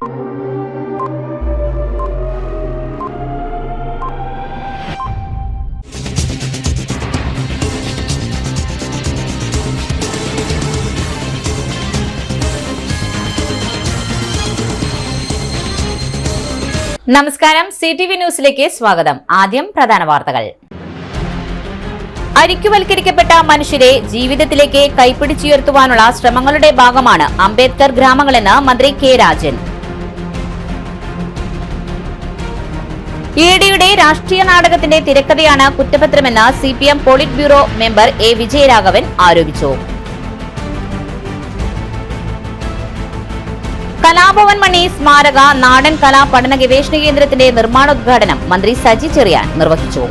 നമസ്കാരം, CTV ന്യൂസിലേക്ക് സ്വാഗതം. ആദ്യം പ്രധാന വാർത്തകൾ. ഐക്യവൽക്കരിക്കപ്പെട്ട മനുഷ്യരെ ജീവിതത്തിലേക്ക് കൈപ്പിടിച്ചുയർത്തുവാനുള്ള ശ്രമങ്ങളുടെ ഭാഗമാണ് അംബേദ്കർ ഗ്രാമങ്ങളെന്ന് മന്ത്രി കെ രാജൻ. ഇഡിയുടെ രാഷ്ട്രീയ നാടകത്തിന്റെ തിരക്കഥയാണ് കുറ്റപത്രമെന്ന് CPM polit bureau member A. Vijayaraghavan ആരോപിച്ചു. കലാഭവൻ മണി സ്മാരക നാടൻ കലാ പഠന ഗവേഷണ കേന്ദ്രത്തിന്റെ നിർമ്മാണോദ്ഘാടനം മന്ത്രി സജി ചെറിയാൻ നിർവഹിച്ചു.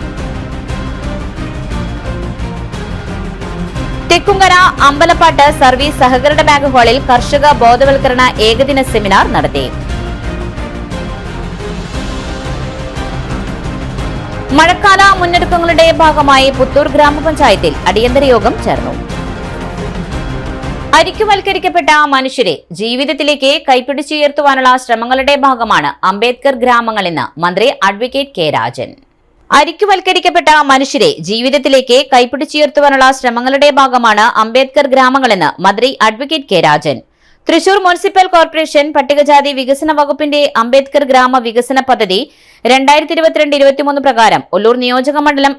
തെക്കുംകര അമ്പലപ്പാട്ട് സർവീസ് സഹകരണ ബാങ്ക് ഹാളിൽ കർഷക ബോധവൽക്കരണ ഏകദിന സെമിനാർ നടത്തി. മഴക്കാല മുന്നൊരുക്കങ്ങളുടെ ഭാഗമായി പുത്തൂർ ഗ്രാമപഞ്ചായത്തിൽ അടിയന്തര യോഗം ചേർന്നു. ഐക്യവൽക്കരിക്കപ്പെട്ട മനുഷ്യരെ ജീവിതത്തിലേക്ക് കൈപ്പിടിച്ചുയർത്തുവാനുള്ള ശ്രമങ്ങളുടെ ഭാഗമാണ് അംബേദ്കർ ഗ്രാമങ്ങളെന്ന് മന്ത്രി അഡ്വക്കേറ്റ് കെ രാജൻ. ഐക്യവൽക്കരിക്കപ്പെട്ട മനുഷ്യരെ ജീവിതത്തിലേക്ക് കൈപ്പിടിച്ചുയർത്തുവാനുള്ള ശ്രമങ്ങളുടെ ഭാഗമാണ് അംബേദ്കർ ഗ്രാമങ്ങളെന്ന് മന്ത്രി advocate K Rajan Thrissur municipal corporation പട്ടികജാതി വികസന വകുപ്പിന്റെ അംബേദ്കർ ഗ്രാമ വികസന പദ്ധതി 2022-23 പ്രകാരം ഒല്ലൂർ നിയോജക മണ്ഡലം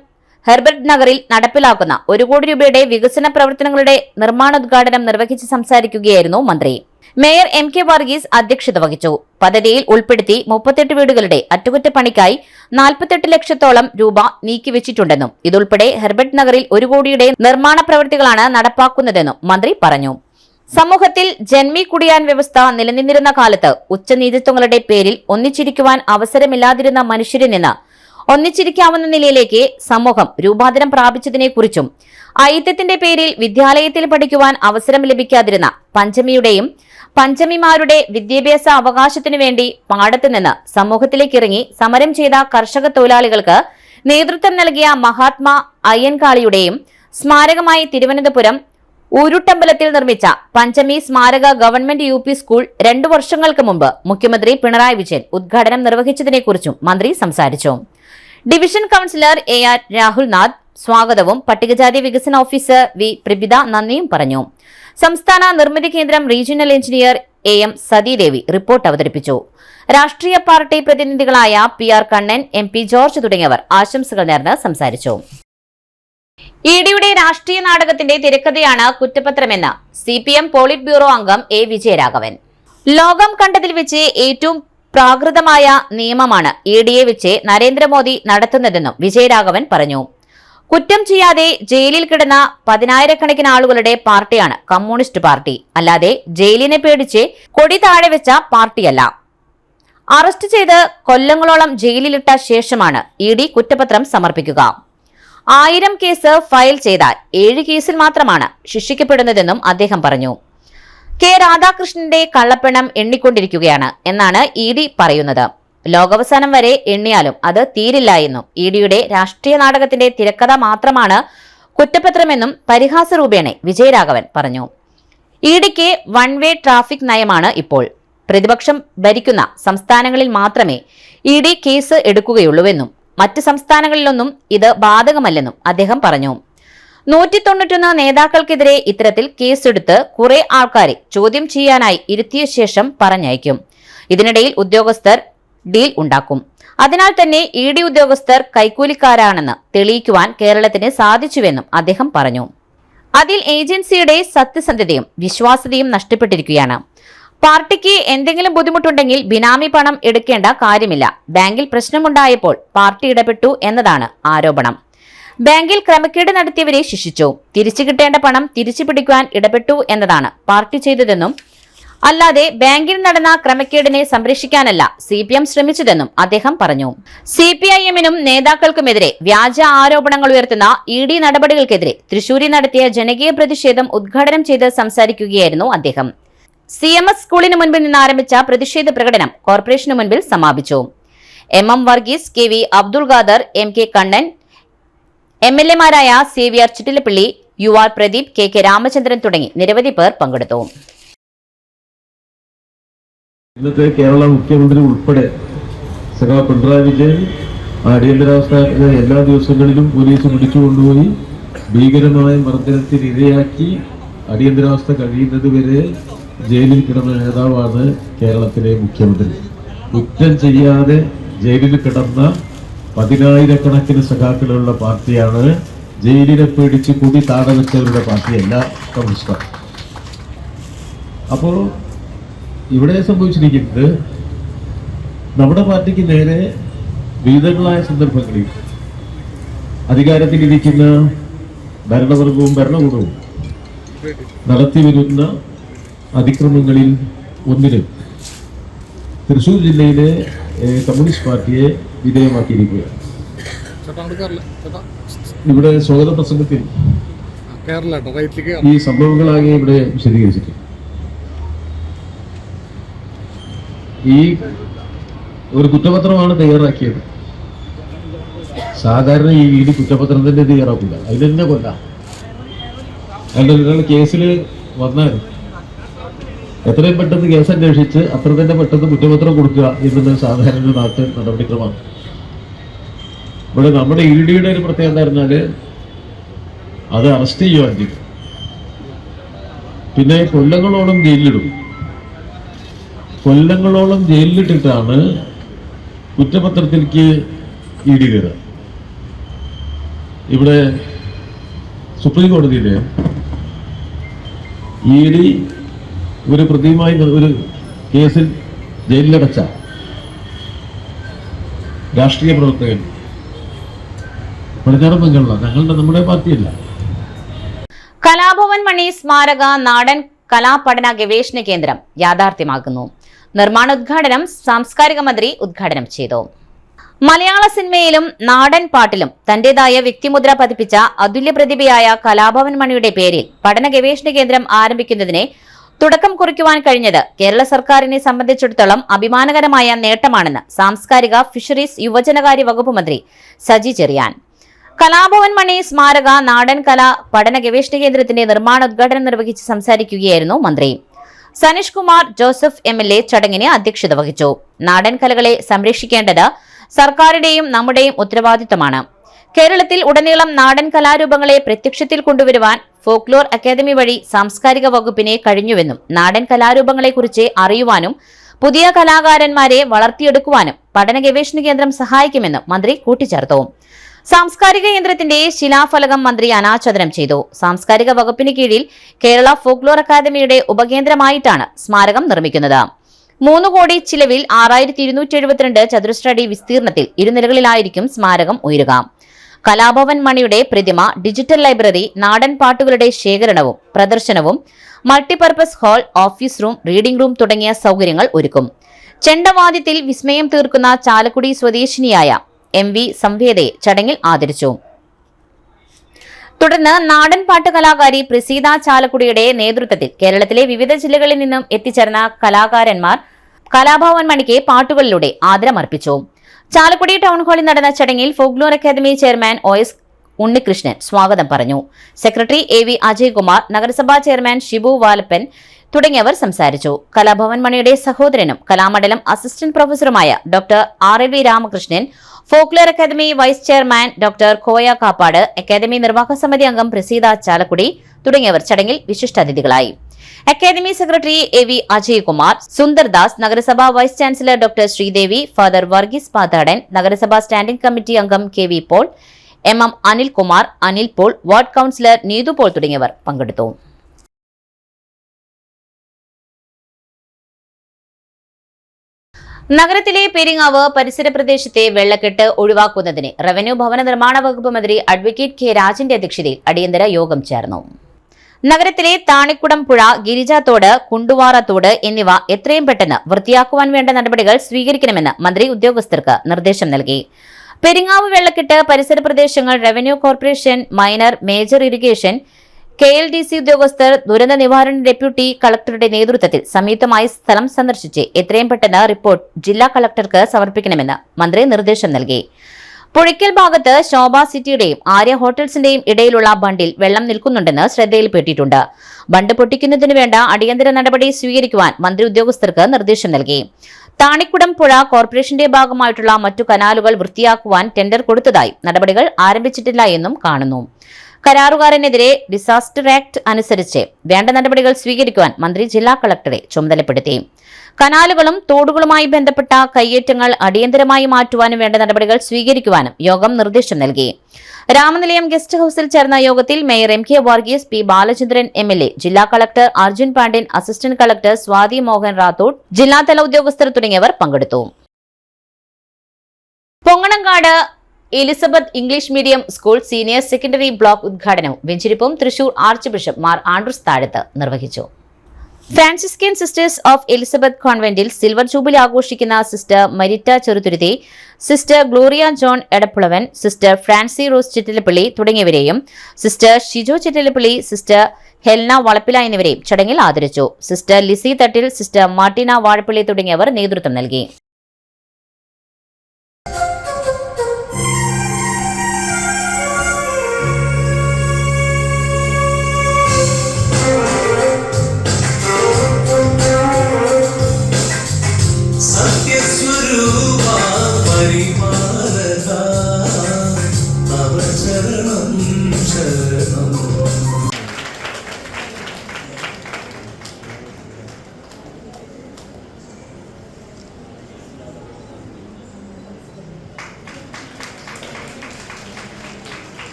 ഹെർബർട്ട് നഗറിൽ നടപ്പിലാക്കുന്ന 1 കോടി രൂപയുടെ വികസന പ്രവർത്തനങ്ങളുടെ നിർമ്മാണോദ്ഘാടനം നിർവഹിച്ച് സംസാരിക്കുകയായിരുന്നു മന്ത്രി. മേയർ MK വർഗീസ് അധ്യക്ഷത വഹിച്ചു. പദ്ധതിയിൽ ഉൾപ്പെടുത്തി 38 വീടുകളുടെ അറ്റകുറ്റപ്പണിക്കായി 48 ലക്ഷത്തോളം രൂപ നീക്കിവെച്ചിട്ടുണ്ടെന്നും ഇതുൾപ്പെടെ ഹെർബർട്ട് നഗറിൽ 1 കോടിയുടെ നിർമ്മാണ പ്രവൃത്തികളാണ് നടപ്പാക്കുന്നതെന്നും മന്ത്രി പറഞ്ഞു. സമൂഹത്തിൽ ജന്മി കുടിയാൻ വ്യവസ്ഥ നിലനിന്നിരുന്ന കാലത്ത് ഉച്ചനീചത്വങ്ങളുടെ പേരിൽ ഒന്നിച്ചിരിക്കുവാൻ അവസരമില്ലാതിരുന്ന മനുഷ്യരിൽ നിന്ന് ഒന്നിച്ചിരിക്കാവുന്ന നിലയിലേക്ക് സമൂഹം രൂപാന്തരം പ്രാപിച്ചതിനെക്കുറിച്ചും ഐക്യത്തിന്റെ പേരിൽ വിദ്യാലയത്തിൽ പഠിക്കുവാൻ അവസരം ലഭിക്കാതിരുന്ന പഞ്ചമിയുടെയും പഞ്ചമിമാരുടെ വിദ്യാഭ്യാസ അവകാശത്തിനു വേണ്ടി പാടത്തു നിന്ന് സമൂഹത്തിലേക്കിറങ്ങി സമരം ചെയ്ത കർഷക തൊഴിലാളികൾക്ക് നേതൃത്വം നൽകിയ മഹാത്മാ അയ്യൻകാളിയുടെയും സ്മാരകമായി തിരുവനന്തപുരം ഊരുട്ടമ്പലത്തിൽ നിർമ്മിച്ച പഞ്ചമി സ്മാരക ഗവൺമെന്റ് UP സ്കൂൾ 2 വർഷങ്ങൾക്ക് മുമ്പ് മുഖ്യമന്ത്രി പിണറായി വിജയൻ ഉദ്ഘാടനം നിർവഹിച്ചതിനെക്കുറിച്ചും മന്ത്രി സംസാരിച്ചു. ഡിവിഷൻ കൌൺസിലർ AR രാഹുൽനാഥ് സ്വാഗതവും പട്ടികജാതി വികസന ഓഫീസർ V. പ്രഭിത നന്ദിയും പറഞ്ഞു. സംസ്ഥാന നിർമ്മിതി കേന്ദ്രം regional engineer AM Sathidevi report അവതരിപ്പിച്ചു. രാഷ്ട്രീയ പാർട്ടി പ്രതിനിധികളായ PR കണ്ണൻ, MP ജോർജ് തുടങ്ങിയവർ ആശംസകൾ നേർന്ന് സംസാരിച്ചു. ഇഡിയുടെ രാഷ്ട്രീയ നാടകത്തിന്റെ തിരക്കഥയാണ് കുറ്റപത്രമെന്ന് CPM പോളിറ്റ് ബ്യൂറോ അംഗം A. വിജയരാഘവൻ. ലോകം കണ്ടതിൽ വെച്ച് ഏറ്റവും പ്രാകൃതമായ നിയമമാണ് ഇഡിയെ വെച്ച് നരേന്ദ്രമോദി നടത്തുന്നതെന്നും വിജയരാഘവൻ പറഞ്ഞു. കുറ്റം ചെയ്യാതെ ജയിലിൽ കിടന്ന 10,000-കണക്കിന് ആളുകളുടെ പാർട്ടിയാണ് കമ്മ്യൂണിസ്റ്റ് പാർട്ടി, അല്ലാതെ ജയിലിനെ പേടിച്ച് കൊടി താഴെ വെച്ച പാർട്ടിയല്ല. അറസ്റ്റ് ചെയ്ത് കൊല്ലങ്ങളോളം ജയിലിലിട്ട ശേഷമാണ് ഇഡി കുറ്റപത്രം സമർപ്പിക്കുക. 1000 കേസ് ഫയൽ ചെയ്താൽ 7 കേസിൽ മാത്രമാണ് ശിക്ഷിക്കപ്പെടുന്നതെന്നും അദ്ദേഹം പറഞ്ഞു. കെ രാധാകൃഷ്ണന്റെ കള്ളപ്പണം എണ്ണിക്കൊണ്ടിരിക്കുകയാണ് എന്നാണ് ഇഡി പറയുന്നത്. ലോകാവസാനം വരെ എണ്ണിയാലും അത് തീരില്ല എന്നും ഇഡിയുടെ രാഷ്ട്രീയ നാടകത്തിന്റെ തിരക്കഥ മാത്രമാണ് കുറ്റപത്രമെന്നും പരിഹാസരൂപേണ വിജയരാഘവൻ പറഞ്ഞു. ഇഡിക്ക് 1 വേ ട്രാഫിക് നയമാണ് ഇപ്പോൾ. പ്രതിപക്ഷം ഭരിക്കുന്ന സംസ്ഥാനങ്ങളിൽ മാത്രമേ ഇഡി കേസ് എടുക്കുകയുള്ളൂവെന്നും മറ്റ് സംസ്ഥാനങ്ങളിലൊന്നും ഇത് ബാധകമല്ലെന്നും അദ്ദേഹം പറഞ്ഞു. 191 നേതാക്കൾക്കെതിരെ ഇത്തരത്തിൽ കേസെടുത്ത് കുറെ ആൾക്കാരെ ചോദ്യം ചെയ്യാനായി ഇരുത്തിയ ശേഷം പറഞ്ഞയക്കും. ഇതിനിടയിൽ ഉദ്യോഗസ്ഥർ ഡീൽ ഉണ്ടാക്കും. അതിനാൽ തന്നെ ഇഡി ഉദ്യോഗസ്ഥർ കൈക്കൂലിക്കാരാണെന്ന് തെളിയിക്കുവാൻ കേരളത്തിന് സാധിച്ചുവെന്നും അദ്ദേഹം പറഞ്ഞു. അതിൽ ഏജൻസിയുടെ സത്യസന്ധതയും വിശ്വാസ്യതയും നഷ്ടപ്പെട്ടിരിക്കുകയാണ്. പാർട്ടിക്ക് എന്തെങ്കിലും ബുദ്ധിമുട്ടുണ്ടെങ്കിൽ ബിനാമി പണം എടുക്കേണ്ട കാര്യമില്ല. ബാങ്കിൽ പ്രശ്നമുണ്ടായപ്പോൾ പാർട്ടി ഇടപെട്ടു എന്നതാണ് ആരോപണം. ബാങ്കിൽ ക്രമക്കേട് നടത്തിയവരെ ശിക്ഷിച്ചു. തിരിച്ചു കിട്ടേണ്ട പണം തിരിച്ചു പിടിക്കുവാൻ ഇടപെട്ടു എന്നതാണ് പാർട്ടി ചെയ്തതെന്നും അല്ലാതെ ബാങ്കിൽ നടന്ന ക്രമക്കേടിനെ സംരക്ഷിക്കാനല്ല CPM ശ്രമിച്ചതെന്നും അദ്ദേഹം പറഞ്ഞു. CPIM-നും നേതാക്കൾക്കുമെതിരെ വ്യാജ ആരോപണങ്ങൾ ഉയർത്തുന്ന ഇഡി നടപടികൾക്കെതിരെ തൃശൂരിൽ നടത്തിയ ജനകീയ പ്രതിഷേധം ഉദ്ഘാടനം ചെയ്ത് സംസാരിക്കുകയായിരുന്നു അദ്ദേഹം. CMS സ്കൂളിന് മുൻപിൽ നിന്ന് ആരംഭിച്ച പ്രതിഷേധ പ്രകടനം കോർപ്പറേഷന് മുൻപിൽ സമാപിച്ചു. MM Varghese, KV Abdul Khader, MK Kannan, MLA-മാരായ Xavier Chittilappally, UR Pradeep, KK Ramachandran തുടങ്ങി നിരവധി പേർ പങ്കെടുത്തു. ഇന്നത്തെ കേരള മുഖ്യമന്ത്രി ഉൾപ്പെടെ സഖാ പിണറായി വിജയൻ അടിയന്തരാവസ്ഥ എല്ലാ ദിവസങ്ങളിലും പോലീസ് പിടിച്ചുകൊണ്ടുപോയി ഭീകരമായ മർദ്ദനത്തിന് ഇരയാക്കി അടിയന്തരാവസ്ഥ കഴിയുന്നത് വരെ ജയിലിൽ കിടന്ന നേതാവാണ് കേരളത്തിലെ മുഖ്യമന്ത്രി. കുറ്റം ചെയ്യാതെ ജയിലിൽ കിടന്ന 10,000-കണക്കിന് സഖാക്കളുള്ള പാർട്ടിയാണ്. ജയിലിനെ പേടിച്ച് കൊടി താഴെ വെച്ചവരുടെ പാർട്ടിയല്ല കമ്മ്യൂണിസ്റ്റ്. അപ്പോൾ ഇവിടെ സംഭവിച്ചിരിക്കുന്നത് നമ്മുടെ പാർട്ടിക്ക് നേരെ വിവിധങ്ങളായ സന്ദർഭങ്ങളിൽ അധികാരത്തിലിരിക്കുന്ന ഭരണവർഗവും ഭരണകൂടവും നടത്തി വരുന്ന അതിക്രമങ്ങളിൽ ഒന്നിന് തൃശൂർ ജില്ലയിലെ കമ്മ്യൂണിസ്റ്റ് പാർട്ടിയെ വിധേയമാക്കിയിരിക്കുകയാണ്. ഇവിടെ സ്വാഗത പ്രസംഗത്തിൽ ഈ സംഭവങ്ങളാകെ ഇവിടെ വിശദീകരിച്ചിട്ടുണ്ട്. ഈ ഒരു കുറ്റപത്രമാണ് തയ്യാറാക്കിയത്. സാധാരണ ഈ ഇടി കുറ്റപത്രം തന്നെ തയ്യാറാക്കില്ല, അതിൽ തന്നെ കൊല്ലാം. അതുകൊണ്ട് കേസിൽ വന്നാൽ എത്രയും പെട്ടെന്ന് കേസ് അന്വേഷിച്ച് അത്ര തന്നെ പെട്ടെന്ന് കുറ്റപത്രം കൊടുക്കുക എന്നത് സാധാരണ നാട്ടു നടപടിക്രമമാണ്. ഇവിടെ നമ്മുടെ ഇഡിയുടെ ഒരു പ്രത്യേകത എന്താ പറഞ്ഞാല് അത് അറസ്റ്റ് ചെയ്യുവാൻ ചെയ്യും, പിന്നെ കൊല്ലങ്ങളോളം ജയിലിലിടും. കൊല്ലങ്ങളോളം ജയിലിലിട്ടിട്ടാണ് കുറ്റപത്രത്തിലേക്ക് ഇഡി കയറുക. ഇവിടെ സുപ്രീം കോടതിയിലെ ഇഡി ഒരു പ്രതിയുമായി ഒരു കേസിൽ ജയിലിലടച്ച രാഷ്ട്രീയ പ്രവർത്തകൻ പടിഞ്ഞാറൻ ബംഗാളിലാണ്, നമ്മുടെ പാർട്ടിയല്ല. കലാഭവൻ മണി സ്മാരക നാടൻ കലാപഠന ഗവേഷണ കേന്ദ്രം യാഥാർത്ഥ്യമാകുന്നു. നിർമ്മാണോദ്ഘാടനം സാംസ്കാരിക മന്ത്രി ഉദ്ഘാടനം ചെയ്തു. മലയാള സിനിമയിലും നാടൻ പാട്ടിലും തന്റേതായ വ്യക്തിമുദ്ര പതിപ്പിച്ച അതുല്യ പ്രതിഭയായ കലാഭവൻ മണിയുടെ പേരിൽ പഠന ഗവേഷണ കേന്ദ്രം ആരംഭിക്കുന്നതിനെ തുടക്കം കുറിക്കുവാൻ കഴിഞ്ഞത് കേരള സർക്കാരിനെ സംബന്ധിച്ചിടത്തോളം അഭിമാനകരമായ നേട്ടമാണെന്ന് സാംസ്കാരിക ഫിഷറീസ് യുവജനകാര്യ വകുപ്പ് മന്ത്രി സജി ചെറിയാൻ. കലാഭവൻ മണി സ്മാരക നാടൻ കലാ പഠന ഗവേഷണ കേന്ദ്രത്തിന്റെ നിർമ്മാണോദ്ഘാടനം നിർവഹിച്ച് സംസാരിക്കുകയായിരുന്നു മന്ത്രി. സനീഷ് കുമാർ ജോസഫ് MLA ചടങ്ങിന് അധ്യക്ഷത വഹിച്ചു. നാടൻ കലകളെ സംരക്ഷിക്കേണ്ടത് സർക്കാരിന്റെയും നമ്മുടെയും ഉത്തരവാദിത്തമാണ്. കേരളത്തിൽ ഉടനീളം നാടൻ കലാരൂപങ്ങളെ പ്രത്യക്ഷത്തിൽ കൊണ്ടുവരുവാൻ ഫോക്ലോർ അക്കാദമി വഴി സാംസ്കാരിക വകുപ്പിനെ കഴിഞ്ഞുവെന്നും നാടൻ കലാരൂപങ്ങളെക്കുറിച്ച് അറിയുവാനും പുതിയ കലാകാരന്മാരെ വളർത്തിയെടുക്കുവാനും പഠന ഗവേഷണ കേന്ദ്രം സഹായിക്കുമെന്നും മന്ത്രി കൂട്ടിച്ചേർത്തു. സാംസ്കാരിക കേന്ദ്രത്തിന്റെ ശിലാഫലകം മന്ത്രി അനാച്ഛാദനം ചെയ്തു. സാംസ്കാരിക വകുപ്പിന് കീഴിൽ കേരള ഫോക്ലോർ അക്കാദമിയുടെ ഉപകേന്ദ്രമായിട്ടാണ് സ്മാരകം നിർമ്മിക്കുന്നത്. 3 കോടി ചിലവിൽ 6272 ചതുരശ്ര അടി വിസ്തീർണത്തിൽ ഇരുനിലകളിലായിരിക്കും സ്മാരകം ഉയരുക. കലാഭവൻ മണിയുടെ പ്രതിമ, ഡിജിറ്റൽ ലൈബ്രറി, നാടൻ പാട്ടുകളുടെ ശേഖരണവും പ്രദർശനവും, multipurpose hall, office room, reading room തുടങ്ങിയ സൗകര്യങ്ങൾ ഒരുക്കും. ചെണ്ടവാദ്യത്തിൽ വിസ്മയം തീർക്കുന്ന ചാലക്കുടി സ്വദേശിനിയായ MV സംവേദയെ ചടങ്ങിൽ ആദരിച്ചു. തുടർന്ന് നാടൻ പാട്ട് കലാകാരി പ്രസീത ചാലക്കുടിയുടെ നേതൃത്വത്തിൽ കേരളത്തിലെ വിവിധ ജില്ലകളിൽ നിന്നും എത്തിച്ചേർന്ന കലാകാരന്മാർ കലാഭവൻ മണിക്ക് പാട്ടുകളിലൂടെ ആദരമർപ്പിച്ചു. ചാലക്കുടി ടൗൺ ഹാളിൽ നടന്ന ചടങ്ങിൽ folklore academy chairman OS Unnikrishnan സ്വാഗതം പറഞ്ഞു. സെക്രട്ടറി AV അജയ്കുമാർ, നഗരസഭാ ചെയർമാൻ ഷിബു വാലപ്പൻ തുടങ്ങിയവർ സംസാരിച്ചു. കലാഭവൻ മണിയുടെ സഹോദരനും കലാമണ്ഡലം അസിസ്റ്റന്റ് പ്രൊഫസറുമായ doctor RLV Ramakrishnan, folklore academy vice chairman doctor Koya Kappad, academy നിർവാഹക സമിതി അംഗം പ്രസീത ചാലക്കുടി തുടങ്ങിയവർ ചടങ്ങിൽ വിശിഷ്ടാതിഥികളായി. Academy secretary AV Ajaykumar, Sundardas, നഗരസഭാ vice chancellor doctor Sreedevi, father Varghese Pathadan, നഗരസഭാ സ്റ്റാൻഡിംഗ് കമ്മിറ്റി അംഗം KV Paul, MM Anilkumar, Anil Paul, ward councillor Neethu Paul തുടങ്ങിയവർ പങ്കെടുത്തു. നഗരത്തിലെ പെരിങ്ങാവ് പരിസര പ്രദേശത്തെ വെള്ളക്കെട്ട് ഒഴിവാക്കുന്നതിന് റവന്യൂ ഭവന നിർമ്മാണ വകുപ്പ് മന്ത്രി അഡ്വക്കേറ്റ് K രാജന്റെ അധ്യക്ഷതയിൽ അടിയന്തര യോഗം ചേർന്നു. നഗരത്തിലെ താണിക്കുടം പുഴ, ഗിരിജാത്തോട്, കുണ്ടുവാറത്തോട് എന്നിവ എത്രയും പെട്ടെന്ന് വൃത്തിയാക്കുവാൻ വേണ്ട നടപടികൾ സ്വീകരിക്കണമെന്ന് മന്ത്രി ഉദ്യോഗസ്ഥർക്ക് നിർദ്ദേശം നൽകി. പെരിങ്ങാവ് വെള്ളക്കെട്ട് പരിസര പ്രദേശങ്ങൾ revenue corporation, minor, major irrigation, KLDC ഉദ്യോഗസ്ഥർ, ദുരന്ത നിവാരണ ഡെപ്യൂട്ടി കളക്ടറുടെ നേതൃത്വത്തിൽ സംയുക്തമായി സ്ഥലം സന്ദർശിച്ച് എത്രയും പെട്ടെന്ന് റിപ്പോർട്ട് ജില്ലാ കളക്ടർക്ക് സമർപ്പിക്കണമെന്ന് മന്ത്രി നിർദ്ദേശം നൽകി. പുഴയ്ക്കൽ ഭാഗത്ത് ശോഭ സിറ്റിയുടെയും ആര്യ ഹോട്ടൽസിന്റെയും ഇടയിലുള്ള ബണ്ടിൽ വെള്ളം നിൽക്കുന്നുണ്ടെന്ന് ശ്രദ്ധയിൽപ്പെട്ടിട്ടുണ്ട്. ബണ്ട് പൊട്ടിക്കുന്നതിന് വേണ്ട അടിയന്തര നടപടി സ്വീകരിക്കുവാൻ മന്ത്രി ഉദ്യോഗസ്ഥർക്ക് നിർദ്ദേശം നൽകി. താണിക്കുടം പുഴ കോർപ്പറേഷന്റെ ഭാഗമായിട്ടുള്ള മറ്റു കനാലുകൾ വൃത്തിയാക്കുവാൻ ടെൻഡർ കൊടുത്തതായി നടപടികൾ ആരംഭിച്ചിട്ടില്ല എന്നും കാണുന്നു. കരാറുകാരനെതിരെ ഡിസാസ്റ്റർ ആക്ട് അനുസരിച്ച് വേണ്ട നടപടികൾ സ്വീകരിക്കുവാൻ മന്ത്രി ജില്ലാ കളക്ടറെ ചുമതലപ്പെടുത്തി. കനാലുകളും തോടുകളുമായി ബന്ധപ്പെട്ട കയ്യേറ്റങ്ങൾ അടിയന്തരമായി മാറ്റുവാനും വേണ്ട നടപടികൾ സ്വീകരിക്കുവാനും യോഗം നിർദ്ദേശം നൽകി. രാമനിലയം ഗസ്റ്റ് ഹൌസിൽ ചേർന്ന യോഗത്തിൽ mayor M K Varghese, P Balachandran MLA, ജില്ലാ collector Arjun Pandian, assistant collector Swathi Mohan Rathod, ജില്ലാതല ഉദ്യോഗസ്ഥർ തുടങ്ങിയവർ പങ്കെടുത്തു. Ponganamkad Elizabeth English medium school senior secondary block ഉദ്ഘാടനവും വെഞ്ചിരിപ്പും Thrissur archbishop Mar Andrews Thazhath നിർവഹിച്ചു. ഫ്രാൻസിസ്കൻ സിസ്റ്റേഴ്സ് ഓഫ് എലിസബത്ത് കോൺവെന്റിൽ സിൽവർ ജൂബിലി ആഘോഷിക്കുന്ന sister Maritta Cheruthuruthy, sister Gloria John Edappulavan, sister Francy Rose Chittilappally തുടങ്ങിയവരെയും സിസ്റ്റർ ഷിജോ ചിറ്റലപ്പള്ളി, സിസ്റ്റർ ഹെൽന വളപ്പില എന്നിവരെയും ചടങ്ങിൽ ആദരിച്ചു. സിസ്റ്റർ ലിസി തട്ടിൽ, സിസ്റ്റർ മാർട്ടിന വാഴപ്പള്ളി തുടങ്ങിയവർ നേതൃത്വം നൽകി.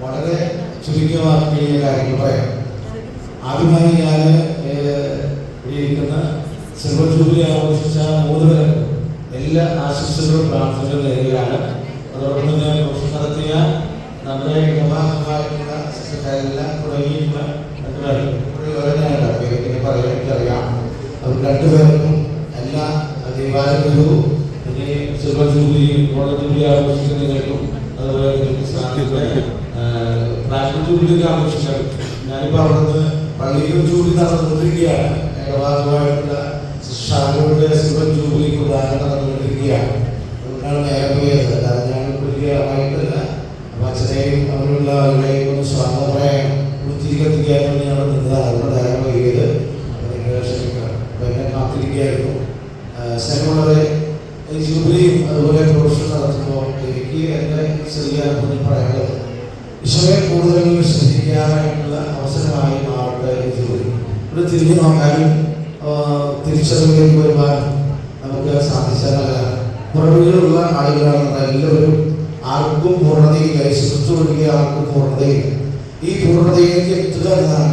വളരെ ചുരുക്കമാക്കി കാര്യങ്ങൾ പറയാം. ആദ്യമായി ഞാൻ ഇരിക്കുന്ന സിൽവർ ജൂബിലി ആഘോഷിച്ച 3 പേർക്ക് എല്ലാ ആശംസകളും പ്രാർത്ഥനകളും നേരുകയാണ്. അതോടൊപ്പം തന്നെ പ്രൊഫഷൻ നടത്തിയ നമ്മുടെ ഗവാഹമായിട്ടുള്ള സെക്രട്ടറിയെല്ലാം തുടങ്ങിയിട്ടുള്ള പേരിനെ പറയാൻ എനിക്കറിയാം. അവർ 2 പേർക്കും എല്ലാ ദൈവാനുഗ്രഹവും പിന്നെ സിൽവർ ജൂബിലി ഗോൾഡൻ ജൂബിലി ആഘോഷിക്കുന്നതിനും അതുപോലെ പ്ലാറ്റിനം ജൂബിലി ആഘോഷിച്ചാൽ ഞാനിപ്പോൾ അവിടുന്ന് പള്ളിയിൽ ജൂബിലി നടന്നുകൊണ്ടിരിക്കുകയാണ്. ഭാഗമായിട്ടുള്ള ഷാരോയുടെ സിൽവർ ജൂബിലി കുർബാന നടന്നുകൊണ്ടിരിക്കുകയാണ്. അതുകൊണ്ടാണ് നേരെ പോയത്. അല്ലാതെ ഞാൻ വലിയമായിട്ടല്ല. അപ്പം അച്ഛനെയും അവരുള്ള ആളുകളെയും ഒന്ന് സ്വാഗതം പറയാൻ തിരികെ കത്തിക്കാൻ വേണ്ടി ഞങ്ങൾ നിന്നതാണ്. അതുകൊണ്ട് നേരെ പോയത്. അപ്പം എന്നെ കാത്തിരിക്കുകയായിരുന്നു. സ്നേഹമുള്ളവരെ, ജൂബിലിയും അതുപോലെ പ്രൊഫഷൻ നടത്തുമ്പോൾ എനിക്ക് എൻ്റെ ചെറിയ അനുഭവം പറയാനുള്ളത് ഈശോയെ കൂടുതൽ ശ്രദ്ധിക്കാനായിട്ടുള്ള അവസരമായി മാറട്ടെ ഈ ജൂബിലി. ഇവിടെ തിരിഞ്ഞു നോക്കാനും തിരിച്ചറിവിലേക്ക് വരുവാനും നമുക്ക് സാധിച്ചാൽ കുറവുകളുള്ള ആളുകളാണ് എല്ലാവരും. ആർക്കും പൂർണ്ണതയില്ല. സൃഷ്ടി ഒഴികെ ആർക്കും പൂർണ്ണതയില്ല. ഈ പൂർണ്ണതയിലേക്ക് എത്തുക എന്നതാണ്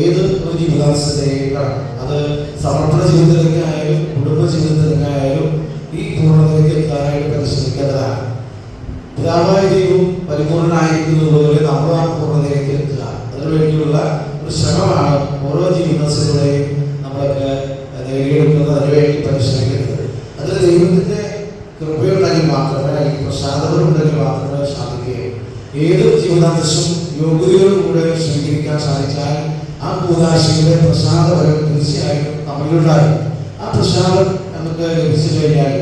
ഏത് ഒരു ജീവിതാവസ്ഥയിലേക്കാണ്. അത് സമർപ്പണ ജീവിതത്തിലൊക്കെ ആയാലും കുടുംബ ജീവിതത്തിലൊക്കെ ആയാലും ഈ പൂർണ്ണതയിലേക്ക് എത്താനായിട്ട് പരിശ്രമിക്കേണ്ടതാണ്. പിതാവായ ദൈവം പരിപൂർണനായിരിക്കുന്നത് പോലെ നമ്മൾ ആ പൂർണ്ണതയിലേക്ക് എത്തുക. അതിനുവേണ്ടിയുള്ള ഒരു ശ്രമമാണ് ഓരോ ജീവിതത്തിലൂടെയും നമ്മളൊക്കെ നേടിയെടുക്കുന്നത്. അതിനുവേണ്ടി പരിശ്രമിക്കുന്നത്. അതിൽ ദൈവത്തിൻ്റെ കൃപയുണ്ടെങ്കിൽ മാത്രമേ, അല്ലെങ്കിൽ പ്രസാദങ്ങളുണ്ടെങ്കിൽ മാത്രമേ സാധിക്കുകയുള്ളൂ. ഏതൊരു ജീവിതാന്തസ്സും യോഗ്യതയോടുകൂടെ സ്വീകരിക്കാൻ സാധിച്ചാൽ ആ കൂതാശയുടെ പ്രസാദപരം തീർച്ചയായും നമ്മളിലുണ്ടാകും. ആ പ്രസാദം നമുക്ക് ലഭിച്ചു കഴിഞ്ഞാൽ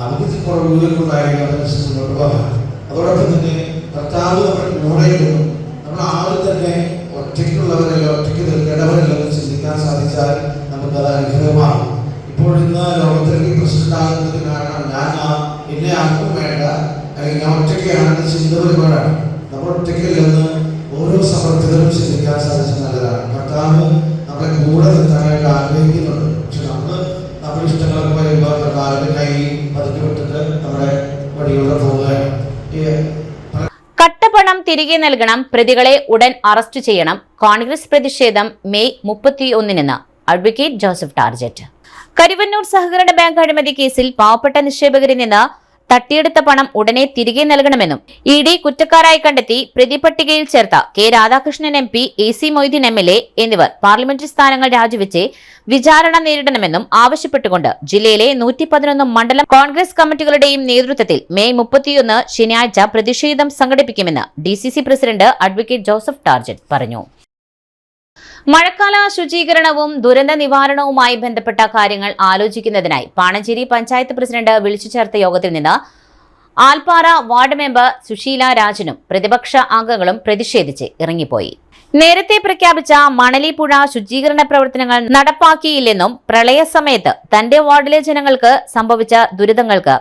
നമുക്ക് കുറവുകൾക്കുണ്ടായിരിക്കും അതനുസരിച്ച് മുന്നോട്ട് പോകാം. അതോടൊപ്പം തന്നെ കർത്താവ് നമ്മുടെ കൂടെയുണ്ടെന്നും നമ്മൾ ആരും തന്നെ ഒറ്റയ്ക്കുള്ളവരല്ല, ഒറ്റയ്ക്ക് നിൽക്കേണ്ടവരല്ലെന്ന് ചിന്തിക്കാൻ സാധിച്ചാൽ നമുക്കത് അനുഗ്രഹമാണ്. ഇപ്പോൾ ഇന്ന് ലോകത്തിലേക്ക് പ്രസിഡന്റാകുന്നതിന് കാരണം എന്നെ ആർക്കും വേണ്ട, അല്ലെങ്കിൽ ഞാൻ ഒറ്റയ്ക്കാണെന്ന് ചിന്ത വരുമ്പോഴാണ്. നമ്മൾ ഒറ്റയ്ക്കല്ലെന്ന് ഓരോ സമർപ്പിതരും ചിന്തിക്കാൻ സാധിച്ചത് നല്ലതാണ്. കർത്താവ് നമ്മളെ കൂടെ നിർത്താനായിട്ട് ആഗ്രഹിക്കുന്നുണ്ട്. പക്ഷെ നമ്മുടെ ഇഷ്ടങ്ങളൊക്കെ വരുമ്പോൾ കർത്താവിന്റെ കൈ പതുക്കി വിട്ടിട്ട് നമ്മുടെ വഴിയോടെ പോവുകയാണ്. കട്ടപ്പണം തിരികെ നൽകണം, പ്രതികളെ ഉടൻ അറസ്റ്റ് ചെയ്യണം. കോൺഗ്രസ് പ്രതിഷേധം May 31 advocate Joseph target. Karuvannur സഹകരണ ബാങ്ക് അഴിമതി കേസിൽ പാവപ്പെട്ട നിക്ഷേപകരിൽ നിന്ന് തട്ടിയെടുത്ത പണം ഉടനെ തിരികെ നൽകണമെന്നും ഇഡി കുറ്റക്കാരായി കണ്ടെത്തി പ്രതിപട്ടികയിൽ ചേർത്ത K Radhakrishnan MP, AC Moideen MLA എന്നിവർ പാർലമെന്ററി സ്ഥാനങ്ങൾ രാജിവെച്ച് വിചാരണ നേരിടണമെന്നും ആവശ്യപ്പെട്ടുകൊണ്ട് ജില്ലയിലെ 111 മണ്ഡലം കോൺഗ്രസ് കമ്മിറ്റികളുടെയും നേതൃത്വത്തിൽ മെയ് 31 ശനിയാഴ്ച പ്രതിഷേധം സംഘടിപ്പിക്കുമെന്ന് DCC president advocate Joseph target പറഞ്ഞു. മഴക്കാല ശുചീകരണവും ദുരന്ത നിവാരണവുമായി ബന്ധപ്പെട്ട കാര്യങ്ങൾ ആലോചിക്കുന്നതിനായി പാണഞ്ചേരി പഞ്ചായത്ത് പ്രസിഡന്റ് വിളിച്ചു ചേർത്ത യോഗത്തിൽ നിന്ന് ആൽപ്പാറ വാർഡ് മെമ്പർ സുശീല രാജനും പ്രതിപക്ഷ അംഗങ്ങളും പ്രതിഷേധിച്ച് ഇറങ്ങിപ്പോയി. നേരത്തെ പ്രഖ്യാപിച്ച മണലിപ്പുഴ ശുചീകരണ പ്രവർത്തനങ്ങൾ നടപ്പാക്കിയില്ലെന്നും പ്രളയസമയത്ത് തന്റെ വാർഡിലെ ജനങ്ങൾക്ക് സംഭവിച്ച ദുരിതങ്ങൾക്ക്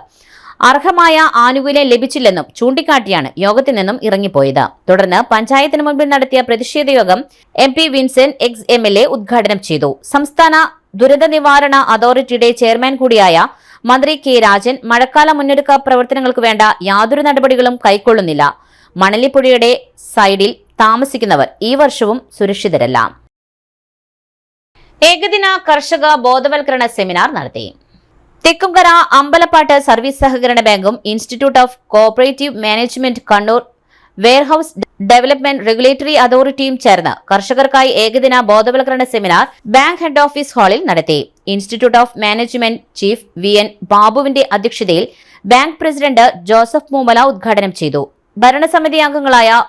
അർഹമായ ആനുകൂല്യം ലഭിച്ചില്ലെന്നും ചൂണ്ടിക്കാട്ടിയാണ് യോഗത്തിൽ നിന്നും ഇറങ്ങിപ്പോയത്. തുടർന്ന് പഞ്ചായത്തിന് മുൻപിൽ നടത്തിയ പ്രതിഷേധ യോഗം MP വിൻസെന്റ് എക്സ് MLA ഉദ്ഘാടനം ചെയ്തു. സംസ്ഥാന ദുരന്ത നിവാരണ അതോറിറ്റിയുടെ ചെയർമാൻ കൂടിയായ മന്ത്രി K രാജൻ മഴക്കാല മുന്നൊരുക്ക പ്രവർത്തനങ്ങൾക്ക് വേണ്ട യാതൊരു നടപടികളും കൈക്കൊള്ളുന്നില്ല. മണലിപ്പുഴയുടെ സൈഡിൽ താമസിക്കുന്നവർ ഈ വർഷവും സുരക്ഷിതരല്ല. ഏകദിന കർഷക ബോധവൽക്കരണ സെമിനാർ നടത്തി. തെക്കുംകര അമ്പലപ്പാട്ട് സർവീസ് സഹകരണ ബാങ്കും institute of cooperative management Kannur warehouse development regulatory അതോറിറ്റിയും ചേർന്ന് കർഷകർക്കായി ഏകദിന ബോധവൽക്കരണ സെമിനാർ ബാങ്ക് ഹെഡ് ഓഫീസ് ഹാളിൽ നടത്തി. Institute of management chief VN ബാബുവിന്റെ അധ്യക്ഷതയിൽ ബാങ്ക് പ്രസിഡന്റ് ജോസഫ് മൂമല ഉദ്ഘാടനം ചെയ്തു. ഭരണസമിതി അംഗങ്ങളായ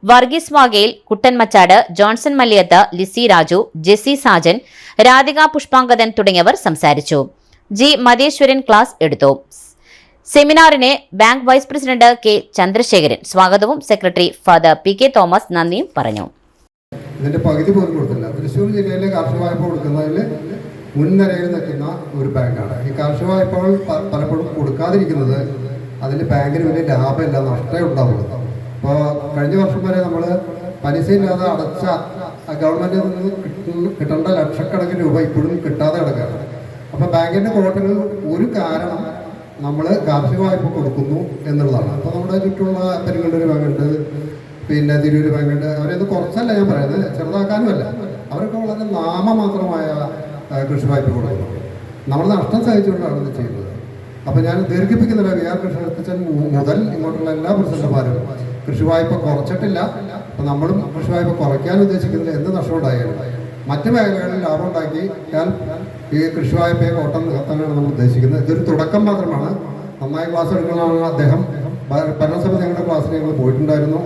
Varghese Vagel, Kuttan Machad, Johnson Malliyath, Lizzy Raju, Jessy Sajan, Radhika Pushpangadan തുടങ്ങിയവർ സംസാരിച്ചു. G മതേശ്വരൻ ക്ലാസ് എടുത്തു. സെമിനാറിനെ bank vice president K Chandrasekharan സ്വാഗതവും സെക്രട്ടറി ഫാദർ PK തോമസ് നന്ദിയും പറഞ്ഞു. ഇതിന്റെ പകുതി പോലും കൊടുത്തില്ല. തൃശ്ശൂർ ജില്ലയിലെ കാർഷിക വായ്പ കൊടുക്കുന്നതിൽ മുൻനിരയിൽ നിൽക്കുന്ന ഒരു ബാങ്കാണ്. ഈ കാർഷിക വായ്പകൾ പലപ്പോഴും കൊടുക്കാതിരിക്കുന്നത് അതിൽ ബാങ്കിന് വലിയ ലാഭമില്ല, നഷ്ടമേ ഉണ്ടാവുള്ളൂ. അപ്പോൾ കഴിഞ്ഞ വർഷം വരെ നമ്മൾ പലിശയില്ലാതെ അടച്ച ഗവൺമെന്റിൽ നിന്ന് കിട്ടേണ്ട ലക്ഷക്കണക്കിന് രൂപ ഇപ്പോഴും കിട്ടാതെ കിടക്കുകയാണ്. അപ്പോൾ ബാങ്കിൻ്റെ കോട്ടകൾ ഒരു കാരണം നമ്മൾ കാർഷിക വായ്പ കൊടുക്കുന്നു എന്നുള്ളതാണ്. അപ്പോൾ നമ്മുടെ ചുറ്റുമുള്ള പെരുങ്ങണ്ടൂർ ബാങ്കുണ്ട്, പിന്നെ തിരൂർ ബാങ്കുണ്ട്, അവരത് കുറച്ചല്ല ഞാൻ പറയുന്നത്, ചെറുതാക്കാനുമല്ല, അവരൊക്കെ വളരെ നാമമാത്രമായ കൃഷി വായ്പ കൊടുക്കുന്നു. നമ്മൾ നഷ്ടം സഹിച്ചുകൊണ്ടാണ് ഇത് ചെയ്യുന്നത്. അപ്പോൾ ഞാൻ ദീർഘിപ്പിക്കുന്നില്ല. VR കൃഷ്ണൻ മുതൽ ഇങ്ങോട്ടുള്ള എല്ലാ പ്രസിഡന്റുമാരും കൃഷി വായ്പ കുറച്ചിട്ടില്ല. അപ്പം നമ്മളും കൃഷി വായ്പ കുറയ്ക്കാൻ ഉദ്ദേശിക്കുന്നില്ല. എന്ത് നഷ്ടം ഉണ്ടായാലും മറ്റ് മേഖലകളിൽ ലാഭം ഉണ്ടാക്കിയാൽ ഈ കൃഷി വായ്പയെ കോട്ടം നികത്താനാണ് നമ്മൾ ഉദ്ദേശിക്കുന്നത്. ഇതൊരു തുടക്കം മാത്രമാണ്. നന്നായി ക്ലാസ് എടുക്കണമെന്ന് അദ്ദേഹം ഭരണസമിതി ഞങ്ങളുടെ ക്ലാസ്സിൽ ഞങ്ങൾ പോയിട്ടുണ്ടായിരുന്നു.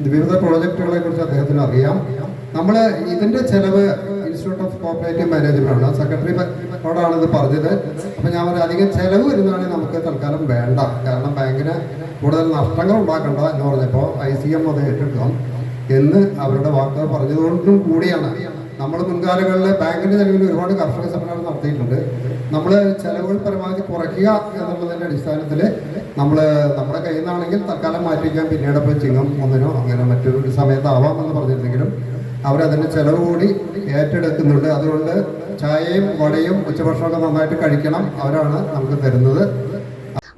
വിവിധ പ്രോജക്റ്റുകളെ കുറിച്ച് അദ്ദേഹത്തിന് അറിയാം. നമ്മൾ ഇതിൻ്റെ ചെലവ് ഇൻസ്റ്റിറ്റ്യൂട്ട് ഓഫ് കോഓപ്പറേറ്റീവ് മാനേജ്മെന്റ് ആണ്, സെക്രട്ടറിയോടാണ് ഇത് പറഞ്ഞത്. അപ്പം ഞാൻ ഒരു അധികം ചെലവ് വരുന്നതാണെങ്കിൽ നമുക്ക് തൽക്കാലം വേണ്ട, കാരണം ബാങ്കിന് കൂടുതൽ നഷ്ടങ്ങൾ ഉണ്ടാക്കണ്ട എന്ന് പറഞ്ഞപ്പോൾ ICM അത് ഏറ്റെടുക്കണം എന്ന് അവരുടെ വാക്കുകൾ പറഞ്ഞതുകൊണ്ടും കൂടിയാണ് നമ്മൾ മുൻകാലങ്ങളിൽ ബാങ്കിൻ്റെ നിലവിൽ ഒരുപാട് കർഷക സെമിനാർ നടത്തിയിട്ടുണ്ട്. നമ്മൾ ചെലവുകൾ പരമാവധി കുറയ്ക്കുക എന്നുള്ളതിൻ്റെ അടിസ്ഥാനത്തിൽ നമ്മുടെ കയ്യിൽ നിന്നാണെങ്കിൽ തൽക്കാലം മാറ്റിവെക്കാൻ പിന്നീട് ഇപ്പോൾ ചിങ്ങം 1 അങ്ങനെ മറ്റൊരു സമയത്താവാമെന്ന് പറഞ്ഞിരുന്നെങ്കിലും അവരതിൻ്റെ ചെലവ് കൂടി ഏറ്റെടുക്കുന്നുണ്ട്. അതുകൊണ്ട് ചായയും വടയും ഉച്ചഭക്ഷണമൊക്കെ നന്നായിട്ട് കഴിക്കണം, അവരാണ് നമുക്ക് തരുന്നത്.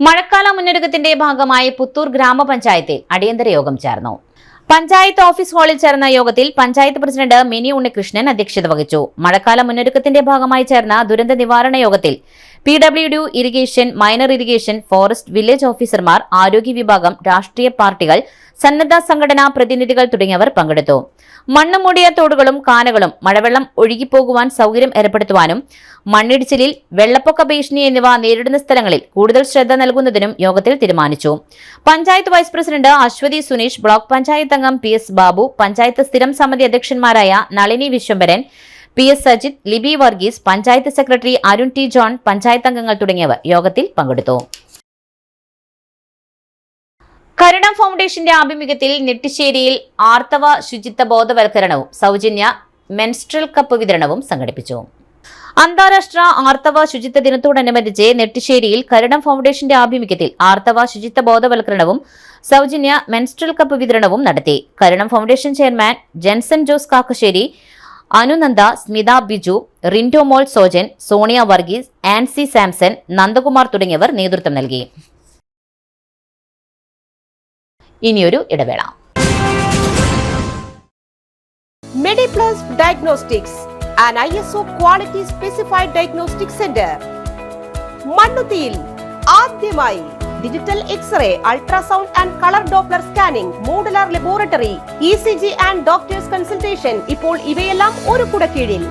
മഴക്കാല മുന്നൊരുക്കത്തിന്റെ ഭാഗമായി പുത്തൂർ ഗ്രാമപഞ്ചായത്തിൽ അടിയന്തര യോഗം ചേർന്നു. പഞ്ചായത്ത് ഓഫീസ് ഹാളിൽ ചേർന്ന യോഗത്തിൽ പഞ്ചായത്ത് പ്രസിഡന്റ് മിനി ഉണ്ണികൃഷ്ണൻ അധ്യക്ഷത വഹിച്ചു. മഴക്കാല മുന്നൊരുക്കത്തിന്റെ ഭാഗമായി ചേർന്ന ദുരന്ത നിവാരണ യോഗത്തിൽ PWD irrigation, minor irrigation, forest, village ഓഫീസർമാർ, ആരോഗ്യ വിഭാഗം, രാഷ്ട്രീയ പാർട്ടികൾ, സന്നദ്ധ സംഘടനാ പ്രതിനിധികൾ തുടങ്ങിയവർ പങ്കെടുത്തു. മണ്ണ് മൂടിയ തോടുകളും കാനകളും മഴവെള്ളം ഒഴുകിപ്പോകുവാൻ സൗകര്യം ഏർപ്പെടുത്തുവാനും മണ്ണിടിച്ചിലിൽ വെള്ളപ്പൊക്ക ഭീഷണി എന്നിവ നേരിടുന്ന സ്ഥലങ്ങളിൽ കൂടുതൽ ശ്രദ്ധ നൽകുന്നതിനും യോഗത്തിൽ തീരുമാനിച്ചു. Panchayat vice president Aswathy Suneesh, block panchayat അംഗം PS ബാബു, പഞ്ചായത്ത് സ്ഥിരം സമിതി അധ്യക്ഷന്മാരായ Nalini Viswambharan, PS Sajith, Libi Varghese, panchayat secretary Arun T John, panchayat അംഗങ്ങൾ തുടങ്ങിയവർ യോഗത്തിൽ പങ്കെടുത്തു. കരുണം ഫൗണ്ടേഷന്റെ ആഭിമുഖ്യത്തിൽ നെട്ടിശ്ശേരിയിൽ ആർത്തവ ശുചിത്വ ബോധവൽക്കരണവും സൗജന്യ മെൻസ്ട്രൽ കപ്പ് വിതരണവും സംഘടിപ്പിച്ചു. അന്താരാഷ്ട്ര ആർത്തവ ശുചിത്വ ദിനത്തോടനുബന്ധിച്ച് നെട്ടിശ്ശേരിയിൽ കരുണം ഫൗണ്ടേഷന്റെ ആഭിമുഖ്യത്തിൽ ആർത്തവ ശുചിത്വ ബോധവൽക്കരണവും സൗജന്യ മെൻസ്ട്രൽ കപ്പ് വിതരണവും നടത്തി. Karunam foundation chairman Jenson Jose Kakkassery, Anunanda, Smitha Biju, Rindo Mol Sojan, Sonia Varghese, Ancy Samson, Nandakumar തുടങ്ങിയവർ നേതൃത്വം നൽകി. ഇനിയൊരു ഇടവേള. Mediplus diagnostics an ISO quality specified diagnostic center. മണ്ണുത്തിയിൽ ആദ്യമായി digital X-ray, ultrasound and colour Doppler scanning, modular laboratory, ECG and doctors consultation. ഇപ്പോൾ ഇവയെല്ലാം ഒരു കുടക്കീഴിൽ.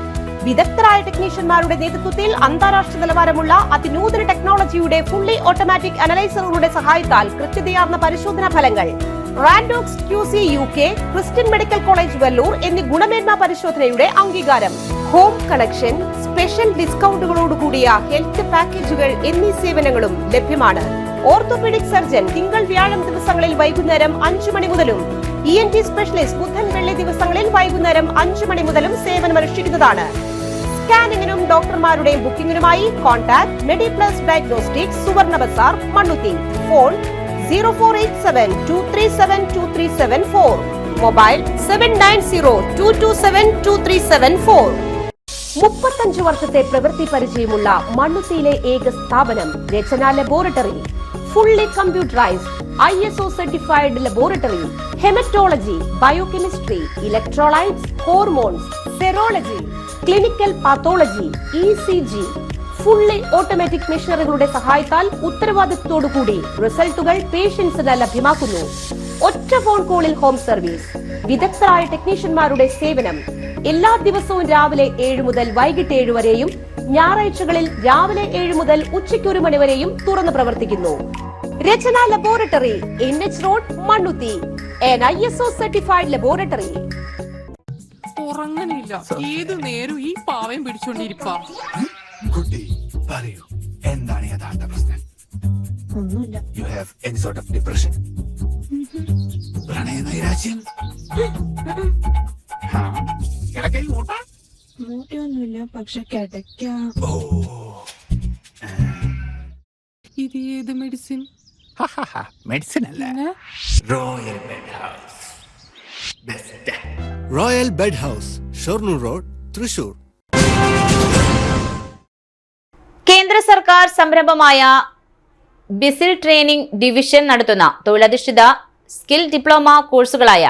വിദഗ്ധരായ ടെക്നീഷ്യന്മാരുടെ നേതൃത്വത്തിൽ അന്താരാഷ്ട്ര നിലവാരമുള്ള അതിനൂതന ടെക്നോളജിയുടെ ഫുള്ളി ഓട്ടോമാറ്റിക് അനലൈസറുകളുടെ സഹായത്താൽ കൃത്യതയാർന്ന പരിശോധനാ ഫലങ്ങൾ. റാൻഡോക്സ് QC UK, Christian medical college Vellore എന്നീ ഗുണമേന്മ പരിശോധനയുടെ അംഗീകാരം. ഹോം കണക്ഷൻ, സ്പെഷ്യൽ ഡിസ്കൗണ്ടുകളോടുകൂടിയ ഹെൽത്ത് പാക്കേജുകൾ എന്നീ സേവനങ്ങളും ലഭ്യമാണ്. ഓർത്തോപീഡിക് സർജൻ തിങ്കൾ വ്യാഴം ദിവസങ്ങളിൽ വൈകുന്നേരം 5 മണി മുതലും ENT സ്പെഷ്യലിസ്റ്റ് ബുധൻ വെള്ളി ദിവസങ്ങളിൽ വൈകുന്നേരം 5 മണി മുതലും സേവനമനുഷ്ഠിക്കുന്നതാണ്. സ്കാനിങ്ങിനും ഡോക്ടർമാരുടെയും ബുക്കിംഗിനുമായി കോൺടാക്ട് മെഡിപ്ലസ് ഡയഗ്നോസ്റ്റിക്സ്, സുവർണ ബസാർ, മണ്ണുത്തി. Phone 0487237237 mobile 7902272374. 35 വർഷത്തെ പ്രവൃത്തി പരിചയമുള്ള മണ്ണുത്തിയിലെ ഏക സ്ഥാപനം Rachana laboratory. Fully computerised ISO certified laboratory. Haematology, biochemistry, electrolytes, hormones, serology, clinical pathology, ECG. Fully automatic മെഷീനറികളുടെ സഹായത്താൽ ഉത്തരവാദിത്വത്തോടുകൂടി റിസൾട്ടുകൾ പേഷ്യൻസിന് ലഭ്യമാക്കുന്നു. ഒറ്റ ഫോൺ കോളിൽ ഹോം സർവീസ്. വിദഗ്ധരായ ടെക്നീഷ്യന്മാരുടെ സേവനം. എല്ലാ ദിവസവും രാവിലെ 7 മുതൽ വൈകിട്ട് 7 വരെയും ഞായറാഴ്ചകളിൽ രാവിലെ 7 മുതൽ ഉച്ചയ്ക്ക് 1 മണി വരെയും തുറന്നു പ്രവർത്തിക്കുന്നു. Rachana laboratory, NH road, Mannuthy. an ISO certified laboratory. ഉറങ്ങണില്ല, ഏതു നേരം ഈ പാവയും പിടിച്ചോണ്ടിരിപ്പാ. കുട്ടി പറയൂ, എന്താണ് യഥാർത്ഥ പ്രശ്നം? ഒന്നുമില്ല. You have any sort of depression? പ്രണയ നൈരാശ്യം? മൂട്ടയൊന്നുമില്ല, പക്ഷെ കിടക്കാം. ഇത് ഏത് മെഡിസിൻ? മെഡിസിൻ അല്ല, royal bed house. Royal bed house, Shoranur road, Thrissur. കേന്ദ്ര സർക്കാർ സംരംഭമായ ബിസിൽ ട്രെയിനിംഗ് ഡിവിഷൻ നടത്തുന്ന തൊഴിലധിഷ്ഠിത സ്കിൽ ഡിപ്ലോമ കോഴ്സുകളായ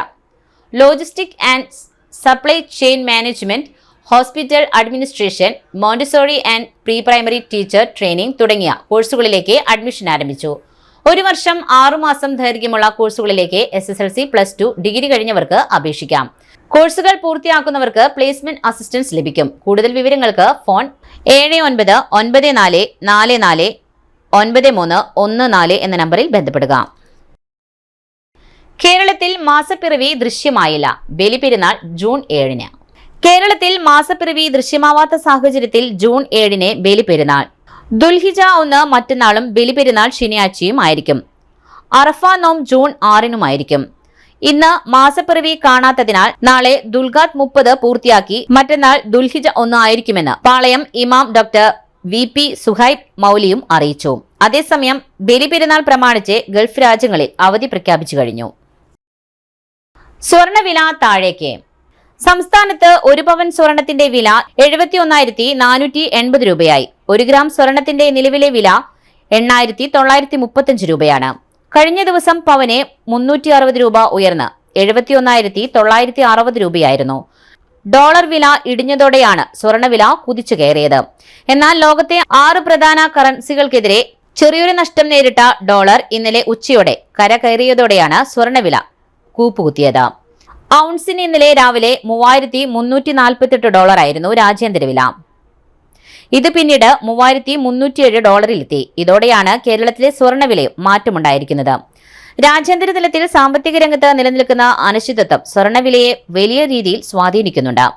logistic and supply chain management, hospital administration, Montessori and pre primary teacher training തുടങ്ങിയ കോഴ്സുകളിലേക്ക് അഡ്മിഷൻ ആരംഭിച്ചു. 1 വർഷം 6 മാസം ദൈർഘ്യമുള്ള കോഴ്സുകളിലേക്ക് SSLC, +2 ഡിഗ്രി കഴിഞ്ഞവർക്ക് അപേക്ഷിക്കാം. കോഴ്സുകൾ പൂർത്തിയാക്കുന്നവർക്ക് പ്ലേസ്മെന്റ് അസിസ്റ്റൻസ് ലഭിക്കും. കൂടുതൽ വിവരങ്ങൾക്ക് ഫോൺ 7994449314 എന്ന നമ്പറിൽ ബന്ധപ്പെടുക. കേരളത്തിൽ മാസപ്പിറവി ദൃശ്യമായില്ല. ബലിപെരുന്നാൾ ജൂൺ 7-ന്. കേരളത്തിൽ മാസപ്പിറവി ദൃശ്യമാവാത്ത സാഹചര്യത്തിൽ ജൂൺ 7-ന് ബലിപെരുന്നാൾ. ദുൽഹിജ 1 മറ്റന്നാളും ബലിപെരുന്നാൾ ശനിയാഴ്ചയും ആയിരിക്കും. അറഫ നോം ജൂൺ 6-നുമായിരിക്കും. ഇന്ന് മാസപ്പിറവി കാണാത്തതിനാൽ നാളെ ദുൽഖാത്ത് 30 പൂർത്തിയാക്കി മറ്റന്നാൾ ദുൽഹിജ 1 ആയിരിക്കുമെന്ന് പാളയം ഇമാം ഡോക്ടർ VP സുഹൈബ് മൗലിയും അറിയിച്ചു. അതേസമയം ബലിപെരുന്നാൾ പ്രമാണിച്ച് ഗൾഫ് രാജ്യങ്ങളിൽ അവധി പ്രഖ്യാപിച്ചു കഴിഞ്ഞു. സ്വർണവില താഴേക്ക്. സംസ്ഥാനത്ത് 1 പവൻ സ്വർണത്തിന്റെ വില 71,480 രൂപയായി. 1 ഗ്രാം സ്വർണത്തിന്റെ നിലവിലെ വില 8,935 രൂപയാണ്. കഴിഞ്ഞ ദിവസം പവന് 360 രൂപ ഉയർന്ന് 71,960 രൂപയായിരുന്നു. ഡോളർ വില ഇടിഞ്ഞതോടെയാണ് സ്വർണവില കുതിച്ചു കയറിയത്. എന്നാൽ ലോകത്തെ 6 പ്രധാന കറൻസികൾക്കെതിരെ ചെറിയൊരു നഷ്ടം നേരിട്ട ഡോളർ ഇന്നലെ ഉച്ചയോടെ കരകയറിയതോടെയാണ് സ്വർണവില കൂപ്പുകുത്തിയത്. ഔൺസിന് ഇന്നലെ രാവിലെ 3,348 ഡോളറായിരുന്നു രാജ്യാന്തര വില. ഇത് പിന്നീട് 3,307 ഡോളറിലെത്തി. ഇതോടെയാണ് കേരളത്തിലെ സ്വർണ്ണവിലയും മാറ്റമുണ്ടായിരിക്കുന്നത്. രാജ്യാന്തര തലത്തിൽ സാമ്പത്തിക രംഗത്ത് നിലനിൽക്കുന്ന അനിശ്ചിതത്വം സ്വർണ്ണവിലയെ വലിയ രീതിയിൽ സ്വാധീനിക്കുന്നുണ്ട്.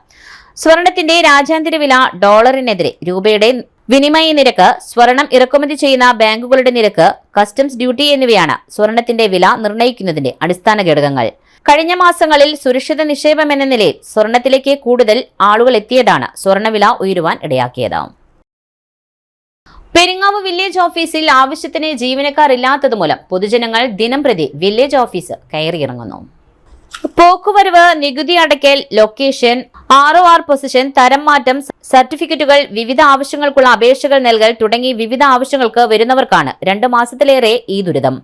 സ്വർണത്തിന്റെ രാജ്യാന്തര വില, ഡോളറിനെതിരെ രൂപയുടെ വിനിമയ നിരക്ക്, സ്വർണം ഇറക്കുമതി ചെയ്യുന്ന ബാങ്കുകളുടെ നിരക്ക്, കസ്റ്റംസ് ഡ്യൂട്ടി എന്നിവയാണ് സ്വർണത്തിന്റെ വില നിർണ്ണയിക്കുന്നതിന്റെ അടിസ്ഥാന ഘടകങ്ങൾ. കഴിഞ്ഞ മാസങ്ങളിൽ സുരക്ഷിത നിക്ഷേപം എന്ന നിലയിൽ സ്വർണത്തിലേക്ക് കൂടുതൽ ആളുകൾ എത്തിയതാണ് സ്വർണവില ഉയരുവാൻ ഇടയാക്കിയത്. പെരിങ്ങാവ് വില്ലേജ് ഓഫീസിൽ ആവശ്യത്തിന് ജീവനക്കാർ ഇല്ലാത്തതുമൂലം പൊതുജനങ്ങൾ ദിനംപ്രതി വില്ലേജ് ഓഫീസ് കയറിയിറങ്ങുന്നു. പോക്കുവരവ്, നികുതി അടയ്ക്കൽ, ലൊക്കേഷൻ, ROR പൊസിഷൻ, തരം മാറ്റം, സർട്ടിഫിക്കറ്റുകൾ, വിവിധ ആവശ്യങ്ങൾക്കുള്ള അപേക്ഷകൾ നൽകൽ തുടങ്ങി വിവിധ ആവശ്യങ്ങൾക്ക് വരുന്നവർക്കാണ് 2 മാസത്തിലേറെ ഈ ദുരിതം.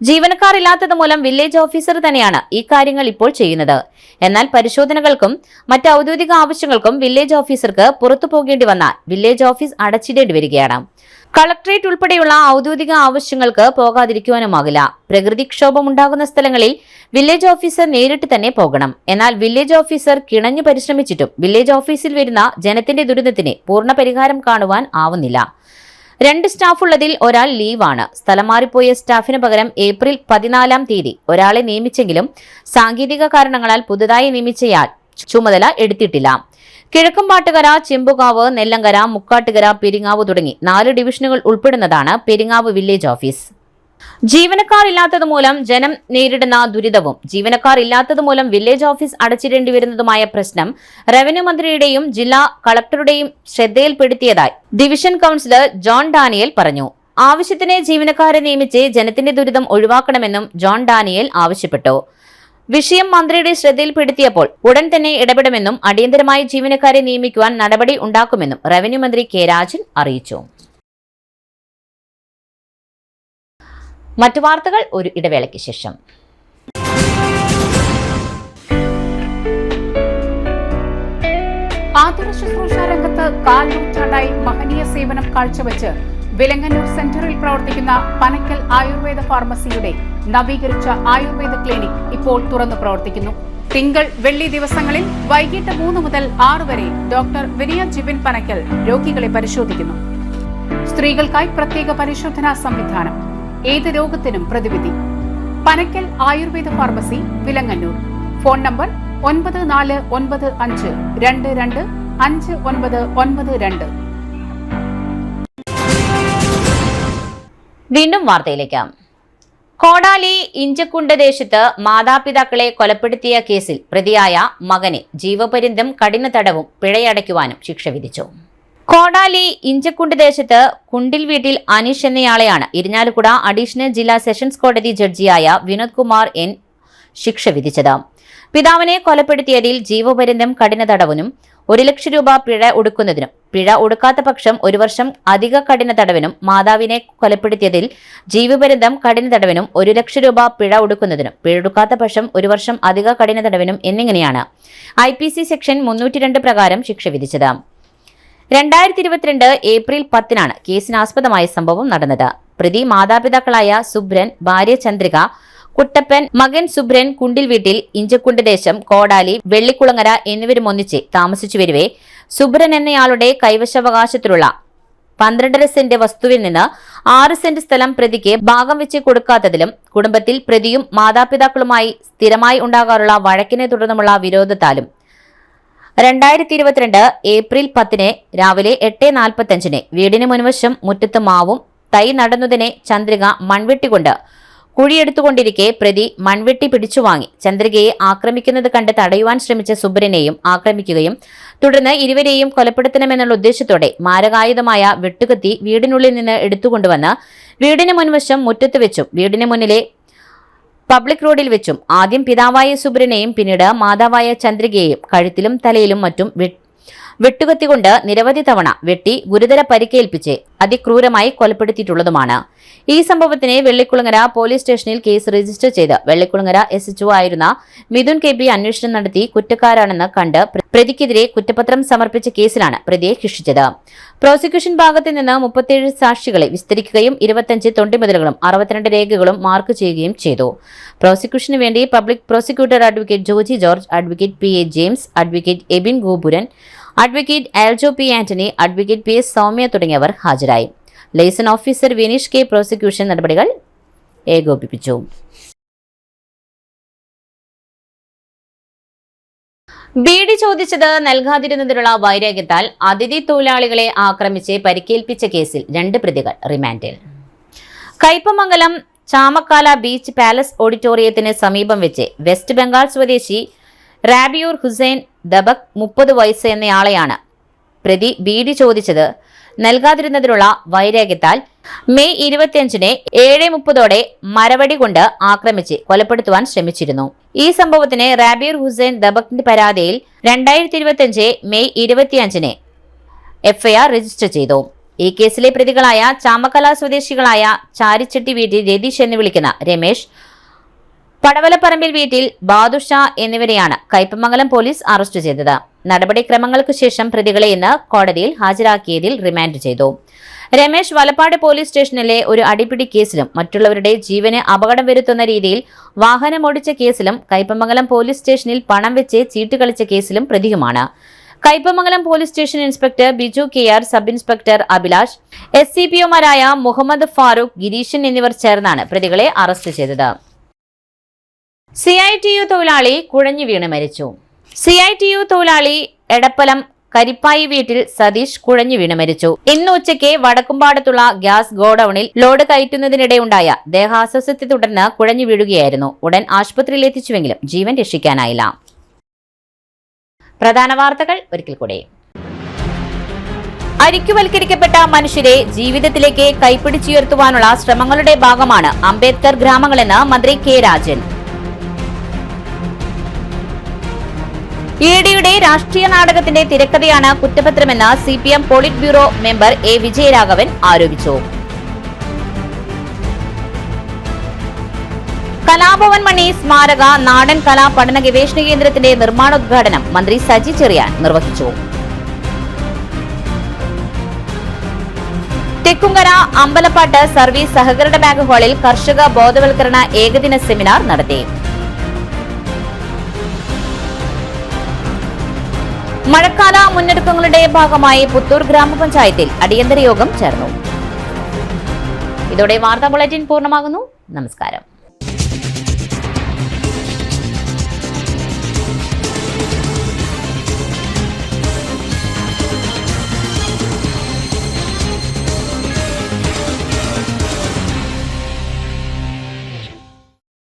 ജീവനക്കാർ ഇല്ലാത്തത് മൂലം വില്ലേജ് ഓഫീസർ തന്നെയാണ് ഈ കാര്യങ്ങൾ ഇപ്പോൾ ചെയ്യുന്നത്. എന്നാൽ പരിശോധനകൾക്കും മറ്റ് ഔദ്യോഗിക ആവശ്യങ്ങൾക്കും വില്ലേജ് ഓഫീസർക്ക് പുറത്തു പോകേണ്ടി വന്നാൽ വില്ലേജ് ഓഫീസ് അടച്ചിടേണ്ടി വരികയാണ്. കളക്ടറേറ്റ് ഉൾപ്പെടെയുള്ള ഔദ്യോഗിക ആവശ്യങ്ങൾക്ക് പോകാതിരിക്കുവാനുമാകില്ല. പ്രകൃതിക്ഷോഭമുണ്ടാകുന്ന സ്ഥലങ്ങളിൽ വില്ലേജ് ഓഫീസർ നേരിട്ട് തന്നെ പോകണം. എന്നാൽ വില്ലേജ് ഓഫീസർ കിണഞ്ഞു പരിശ്രമിച്ചിട്ടും വില്ലേജ് ഓഫീസിൽ വരുന്ന ജനത്തിന്റെ ദുരിതത്തിന് പൂർണ്ണ പരിഹാരം കാണുവാൻ ആവുന്നില്ല. 2 സ്റ്റാഫുള്ളതിൽ ഒരാൾ ലീവാണ്. സ്ഥലം മാറിപ്പോയ സ്റ്റാഫിന് പകരം ഏപ്രിൽ 14-ാം തീയതി ഒരാളെ നിയമിച്ചെങ്കിലും സാങ്കേതിക കാരണങ്ങളാൽ പുതുതായി നിയമിച്ചയാൾ ചുമതല എടുത്തിട്ടില്ല. കിഴക്കുംപാട്ടുകര, ചെമ്പുകാവ്, നെല്ലങ്കര, മുക്കാട്ടുകര, പെരിങ്ങാവ് തുടങ്ങി 4 ഡിവിഷനുകൾ ഉൾപ്പെടുന്നതാണ് പെരിങ്ങാവ് വില്ലേജ് ഓഫീസ്. ജീവനക്കാർ ഇല്ലാത്തതുമൂലം ജനം നേരിടുന്ന ദുരിതവും ജീവനക്കാർ ഇല്ലാത്തതുമൂലം വില്ലേജ് ഓഫീസ് അടച്ചിടേണ്ടി വരുന്നതുമായ പ്രശ്നം റവന്യൂ മന്ത്രിയുടെയും ജില്ലാ കളക്ടറുടെയും ശ്രദ്ധയിൽപ്പെടുത്തിയതായി ഡിവിഷൻ കൌൺസിലർ ജോൺ ഡാനിയൽ പറഞ്ഞു. ആവശ്യത്തിന് ജീവനക്കാരെ നിയമിച്ച് ജനത്തിന്റെ ദുരിതം ഒഴിവാക്കണമെന്നും ജോൺ ഡാനിയൽ ആവശ്യപ്പെട്ടു. വിഷയം മന്ത്രിയുടെ ശ്രദ്ധയിൽപ്പെടുത്തിയപ്പോൾ ഉടൻ തന്നെ ഇടപെടുമെന്നും അടിയന്തരമായി ജീവനക്കാരെ നിയമിക്കുവാൻ നടപടി ഉണ്ടാക്കുമെന്നും റവന്യൂ മന്ത്രി കെ രാജൻ അറിയിച്ചു. മറ്റു വാർത്തകൾ ഒരു ഇടവേളയ്ക്ക് ശേഷം. ആതുര ശുശ്രൂഷ രംഗത്ത് 4 നൂറ്റാണ്ടായി മഹനീയ സേവനം കാഴ്ചവെച്ച് വിലങ്ങന്നൂർ സെന്ററിൽ പ്രവർത്തിക്കുന്ന പനക്കൽ ആയുർവേദ ഫാർമസിയുടെ നവീകരിച്ച ആയുർവേദ ക്ലിനിക് ഇപ്പോൾ തുറന്നു പ്രവർത്തിക്കുന്നു. തിങ്കൾ, വെള്ളി ദിവസങ്ങളിൽ വൈകിട്ട് 3 മുതൽ 6 വരെ ഡോക്ടർ വിനയ ജിബിൻ പനക്കൽ രോഗികളെ പരിശോധിക്കുന്നു. സ്ത്രീകൾക്കായി പ്രത്യേക പരിശോധനാ സംവിധാനം, ഏത് രോഗത്തിനും പ്രതിവിധി. Panakkal Ayurveda pharmacy, Vilangannur. Phone number 9495225992. വീണ്ടും വാർത്തയിലേക്ക്. കോടാലി ഇഞ്ചക്കുണ്ട് ദേശത്ത് മാതാപിതാക്കളെ കൊലപ്പെടുത്തിയ കേസിൽ പ്രതിയായ മകനെ ജീവപര്യന്തം കഠിന തടവും പിഴയടയ്ക്കുവാനും ശിക്ഷ വിധിച്ചു. കോടാലി ഇഞ്ചക്കുണ്ട് ദേശത്ത് കുണ്ടിൽ വീട്ടിൽ അനീഷ് എന്നയാളെയാണ് ഇരിഞ്ഞാലക്കുട അഡീഷണൽ ജില്ലാ സെഷൻസ് കോടതി ജഡ്ജിയായ വിനോദ് കുമാർ എൻ ശിക്ഷ വിധിച്ചത്. പിതാവിനെ കൊലപ്പെടുത്തിയതിൽ ജീവപര്യന്തം കഠിന തടവിനും 1 ലക്ഷം രൂപ പിഴ ഒടുക്കുന്നതിനും, പിഴ ഒടുക്കാത്ത പക്ഷം 1 വർഷം അധിക കഠിന തടവിനും, മാതാവിനെ കൊലപ്പെടുത്തിയതിൽ ജീവപര്യന്തം കഠിന തടവിനും 1 ലക്ഷം രൂപ പിഴ ഒടുക്കുന്നതിനും, പിഴയൊടുക്കാത്ത പക്ഷം 1 വർഷം അധിക കഠിന തടവിനും എന്നിങ്ങനെയാണ് IPC സെക്ഷൻ 302 പ്രകാരം ശിക്ഷ വിധിച്ചത്. 2022 ഏപ്രിൽ 10-നാണ് കേസിനാസ്പദമായ സംഭവം നടന്നത്. പ്രതി മാതാപിതാക്കളായ സുബ്രൻ, ഭാര്യ ചന്ദ്രിക, കുട്ടപ്പൻ, മകൻ സുബ്രൻ കുണ്ടിൽ വീട്ടിൽ ഇഞ്ചക്കുണ്ട് ദേശം കോടാലി വെള്ളിക്കുളങ്ങര എന്നിവരും ഒന്നിച്ച് താമസിച്ചു വരികെ സുബ്രൻ എന്നയാളുടെ കൈവശാവകാശത്തിലുള്ള 12.5 സെന്റ് വസ്തുവിൽ നിന്ന് 6 സെന്റ് സ്ഥലം പ്രതിക്ക് ഭാഗം വെച്ച് കൊടുക്കാത്തതിലും കുടുംബത്തിൽ പ്രതിയും മാതാപിതാക്കളുമായി സ്ഥിരമായി ഉണ്ടാകാറുള്ള വഴക്കിനെ തുടർന്നുമുള്ള വിരോധത്താലും 2022 ഏപ്രിൽ 10-ന് രാവിലെ 8:45-ന് വീടിന് മുൻവശം മുറ്റത്ത് മാവും തൈ നടന്നതിനെ ചന്ദ്രിക മൺവെട്ടികൊണ്ട് കുഴിയെടുത്തുകൊണ്ടിരിക്കെ പ്രതി മൺവെട്ടി പിടിച്ചുവാങ്ങി ചന്ദ്രികയെ ആക്രമിക്കുന്നത് കണ്ട് തടയുവാൻ ശ്രമിച്ച സുബ്രനെയും ആക്രമിക്കുകയും തുടർന്ന് ഇരുവരെയും കൊലപ്പെടുത്തണമെന്നുള്ള ഉദ്ദേശത്തോടെ മാരകായുധമായ വെട്ടുകത്തി വീടിനുള്ളിൽ നിന്ന് എടുത്തുകൊണ്ടുവന്ന് വീടിന് മുൻവശം മുറ്റത്ത് വെച്ചും വീടിന് മുന്നിലെ പബ്ലിക് റോഡിൽ വെച്ചും ആദ്യം പിതാവായ സുബ്രനെയും പിന്നീട് മാതാവായ ചന്ദ്രികയെയും കഴുത്തിലും തലയിലും മറ്റും വെട്ടുകത്തി കൊണ്ട് നിരവധി തവണ വെട്ടി ഗുരുതര പരിക്കേൽപ്പിച്ച് അതിക്രൂരമായി കൊലപ്പെടുത്തിയിട്ടുള്ളതുമാണ്. ഈ സംഭവത്തിന് വെള്ളിക്കുളങ്ങര പോലീസ് സ്റ്റേഷനിൽ കേസ് രജിസ്റ്റർ ചെയ്ത് വെള്ളിക്കുളങ്ങര SHO ആയിരുന്ന മിഥുൻ KB അന്വേഷണം നടത്തി കുറ്റക്കാരാണെന്ന് കണ്ട് പ്രതിക്കെതിരെ കുറ്റപത്രം സമർപ്പിച്ച കേസിലാണ് പ്രതിയെ ശിക്ഷിച്ചത്. പ്രോസിക്യൂഷൻ ഭാഗത്ത് നിന്ന് 37 സാക്ഷികളെ വിസ്തരിക്കുകയും 25 തൊണ്ടിമുതലുകളും 62 രേഖകളും മാർക്ക് ചെയ്യുകയും ചെയ്തു. പ്രോസിക്യൂഷന് വേണ്ടി public prosecutor advocate Joji George, advocate PA James, advocate Ebin Gopuran, advocate Aljo P Antony, advocate PS Soumya തുടങ്ങിയവർ ഹാജരായി. Liaison officer Vineesh K prosecution നടപടികൾ ഏകോപിപ്പിച്ചു. ബീഡി ചോദിച്ചത് നൽകാതിരുന്നതിനുള്ള വൈരാഗ്യത്താൽ അതിഥി തൊഴിലാളികളെ ആക്രമിച്ച് പരിക്കേൽപ്പിച്ച കേസിൽ 2 പ്രതികൾ റിമാൻഡിൽ. കയ്പമംഗലം ചാമക്കാല ബീച്ച് പാലസ് ഓഡിറ്റോറിയത്തിന് സമീപം വെച്ച് വെസ്റ്റ് ബംഗാൾ സ്വദേശി റാബിയൂർ ഹുസൈൻ ദബക് 30 വയസ്സ് എന്നയാളെയാണ് പ്രതി ബീഡി ചോദിച്ചത് നൽകാതിരുന്നതിനുള്ള വൈരാഗ്യത്താൽ മെയ് 25-ന് 7:30 മരവടി കൊണ്ട് ആക്രമിച്ച് കൊലപ്പെടുത്തുവാൻ ശ്രമിച്ചിരുന്നു. ഈ സംഭവത്തിന് റാബിയൂർ ഹുസൈൻ ദബക്കിന്റെ പരാതിയിൽ 2025 മെയ് 25-ന് FIR രജിസ്റ്റർ ചെയ്തു. ഈ കേസിലെ പ്രതികളായ ചാമക്കല സ്വദേശികളായ ചാരിച്ചെട്ടി വീട്ടിൽ രതീഷ് എന്ന് വിളിക്കുന്ന രമേശ്, പടവലപ്പറമ്പിൽ വീട്ടിൽ ബാദുഷാ എന്നിവരെയാണ് കയ്പമംഗലം പോലീസ് അറസ്റ്റ് ചെയ്തത്. നടപടിക്രമങ്ങൾക്ക് ശേഷം പ്രതികളെ ഇന്ന് കോടതിയിൽ ഹാജരാക്കിയതിൽ റിമാൻഡ് ചെയ്തു. രമേശ് വലപ്പാട് പോലീസ് സ്റ്റേഷനിലെ ഒരു അടിപിടി കേസിലും മറ്റുള്ളവരുടെ ജീവന് അപകടം വരുത്തുന്ന രീതിയിൽ വാഹനമോടിച്ച കേസിലും കയ്പമംഗലം പോലീസ് സ്റ്റേഷനിൽ പണം വെച്ച് ചീട്ട് കളിച്ച കേസിലും പ്രതിയുമാണ്. Kaipamangalam police station inspector Biju KR, sub inspector Abhilash, SCPOമാരായ മുഹമ്മദ് ഫാറൂഖ്, ഗിരീശൻ എന്നിവർ ചേർന്നാണ് പ്രതികളെ അറസ്റ്റ് ചെയ്തത്. CITU തൊഴിലാളി കുഴഞ്ഞു വീണ് മരിച്ചു. CITU തൊഴിലാളി എടപ്പലം കരിപ്പായി വീട്ടിൽ സതീഷ് കുഴഞ്ഞു വീണ് മരിച്ചു. ഇന്ന് ഉച്ചയ്ക്ക് വടക്കുംപാടത്തുള്ള ഗ്യാസ് ഗോഡൌണിൽ ലോഡ് കയറ്റുന്നതിനിടെയുണ്ടായ ദേഹാസ്വാസ്ഥ്യത്തെ തുടർന്ന് കുഴഞ്ഞു വീഴുകയായിരുന്നു. ഉടൻ ആശുപത്രിയിൽ എത്തിച്ചുവെങ്കിലും ജീവൻ രക്ഷിക്കാനായില്ല. പ്രധാന വാർത്തകൾ ഒരിക്കൽ കൂടി. അരിക്കുവൽക്കരിക്കപ്പെട്ട മനുഷ്യരെ ജീവിതത്തിലേക്ക് കൈപ്പിടിച്ചുയർത്തുവാനുള്ള ശ്രമങ്ങളുടെ ഭാഗമാണ് അംബേദ്കർ ഗ്രാമങ്ങളെന്ന് മന്ത്രി K. രാജൻ. EDയുടെ രാഷ്ട്രീയ നാടകത്തിന്റെ തിരക്കഥയാണ് കുറ്റപത്രമെന്ന് CPM polit bureau member A. Vijayaraghavan ആരോപിച്ചു. കലാഭവൻ മണി സ്മാരക നാടൻ കലാ പഠന ഗവേഷണ കേന്ദ്രത്തിന്റെ നിർമ്മാണോദ്ഘാടനം മന്ത്രി സജി ചെറിയാൻ നിർവഹിച്ചു. തെക്കുംകര അമ്പലപ്പാട്ട് സർവീസ് സഹകരണ ബാങ്ക് ഹാളിൽ കർഷക ബോധവൽക്കരണ ഏകദിന സെമിനാർ നടത്തി. മഴക്കാല മുന്നൊരുക്കങ്ങളുടെ ഭാഗമായി പുത്തൂർ ഗ്രാമപഞ്ചായത്തിൽ അടിയന്തര യോഗം ചേർന്നു. ഇതോടെ വാർത്താ ബുള്ളറ്റിൻ പൂർണ്ണമാകുന്നു. നമസ്കാരം.